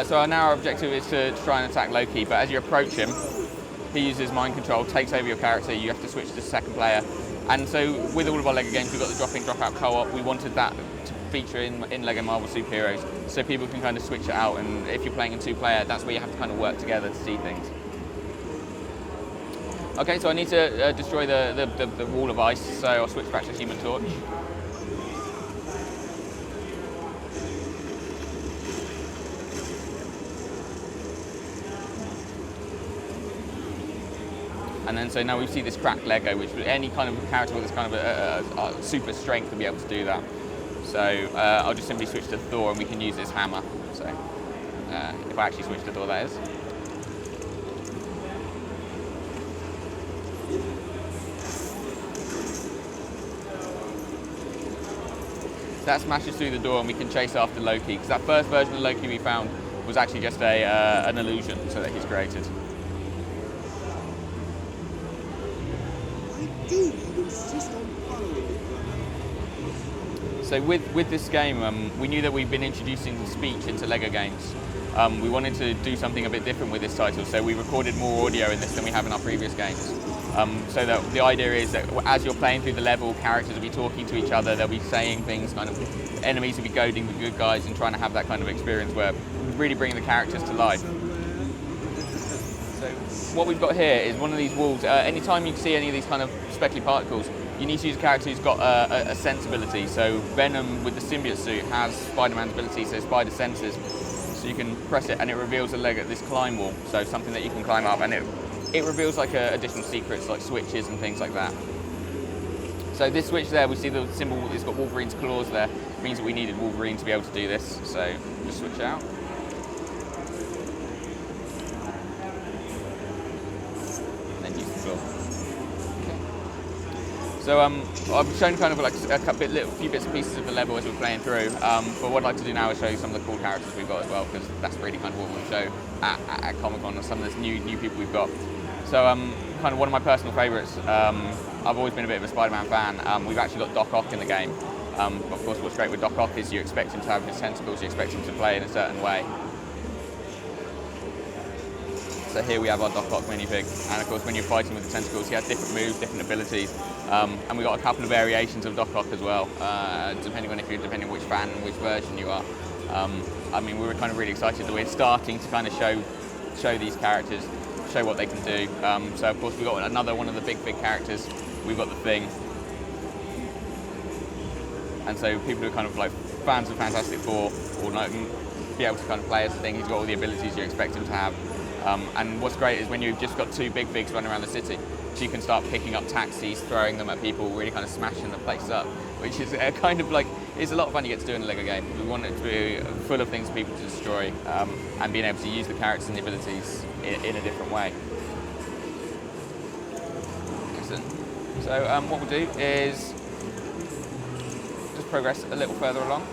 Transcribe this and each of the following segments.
So now our objective is to try and attack Loki, but as you approach him, he uses mind control, takes over your character, you have to switch to second player. And so with all of our LEGO games, we've got the drop-in, drop-out co-op. We wanted that to feature in LEGO Marvel Superheroes, so people can kind of switch it out, and if you're playing in two-player, that's where you have to kind of work together to see things. Okay, so I need to destroy the wall of ice, so I'll switch back to Human Torch. And then so now we see this cracked Lego, which any kind of character with this kind of a super strength will be able to do that. So I'll just simply switch to Thor, and we can use this hammer. So if I actually switch to Thor, that is. So that smashes through the door, and we can chase after Loki, because that first version of Loki we found was actually just an illusion so that he's created. So with this game, we knew that we've been introducing speech into LEGO games. We wanted to do something a bit different with this title, so we recorded more audio in this than we have in our previous games. So that the idea is that as you're playing through the level, characters will be talking to each other, they'll be saying things, kind of enemies will be goading the good guys and trying to have that kind of experience where we're really bringing the characters to life. So what we've got here is one of these walls. Anytime you see any of these kind of speckly particles, you need to use a character who's got a sense ability. So Venom with the symbiote suit has Spider-Man's ability, so spider senses. So you can press it and it reveals a leg at this climb wall, so something that you can climb up, and it reveals like additional secrets like switches and things like that. So this switch there, we see the symbol, it's got Wolverine's claws there, it means that we needed Wolverine to be able to do this, so just switch out. And then use the claw. So I've shown kind of like a few bits and pieces of the level as we're playing through, but what I'd like to do now is show you some of the cool characters we've got as well, because that's really kind of what we want to show at Comic-Con, and some of the new people we've got. So kind of one of my personal favourites, I've always been a bit of a Spider-Man fan. We've actually got Doc Ock in the game. Of course, what's great with Doc Ock is you expect him to have his tentacles, you expect him to play in a certain way. So here we have our Doc Ock minifig, and of course when you're fighting with the tentacles, he has different moves, different abilities, and we've got a couple of variations of Doc Ock as well, depending on which fan and which version you are. I mean, we were kind of really excited that we're starting to kind of show these characters, show what they can do. So of course we've got another one of the big characters. We've got the Thing, and so people who are kind of like fans of Fantastic Four will be able to kind of play as the Thing. He's got all the abilities you expect him to have. And what's great is when you've just got two big figs running around the city, so you can start picking up taxis, throwing them at people, really kind of smashing the place up, which is kind of like, it's a lot of fun you get to do in a LEGO game. We want it to be full of things for people to destroy, and being able to use the characters and the abilities in a different way. Excellent. So what we'll do is just progress a little further along.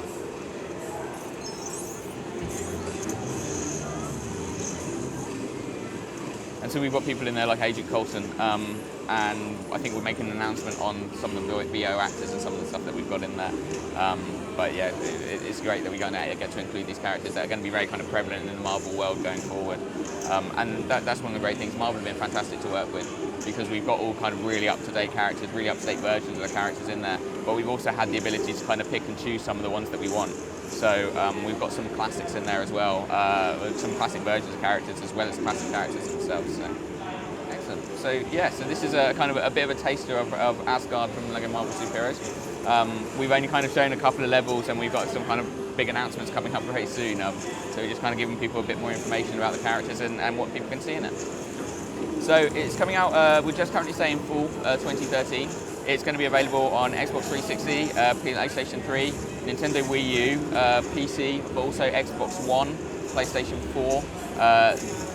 And so we've got people in there like Agent Coulson, and I think we're making an announcement on some of the VO actors and some of the stuff that we've got in there. But yeah, it's great that we're going to get to include these characters that are going to be very kind of prevalent in the Marvel world going forward. And that's one of the great things. Marvel have been fantastic to work with, because we've got all kind of really up-to-date characters, really up-to-date versions of the characters in there, but we've also had the ability to kind of pick and choose some of the ones that we want. So we've got some classics in there as well, some classic versions of characters as well as classic characters themselves. So. Excellent. So yeah, so this is a kind of a bit of a taster of Asgard from LEGO Marvel Superheroes. We've only kind of shown a couple of levels, and we've got some kind of big announcements coming up very soon. So we're just kind of giving people a bit more information about the characters and what people can see in it. So it's coming out, we're just currently saying fall 2013. It's going to be available on Xbox 360, PlayStation 3, Nintendo Wii U, PC, but also Xbox One, PlayStation 4,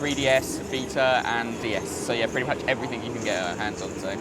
3DS, Vita, and DS. So yeah, pretty much everything you can get our hands on. So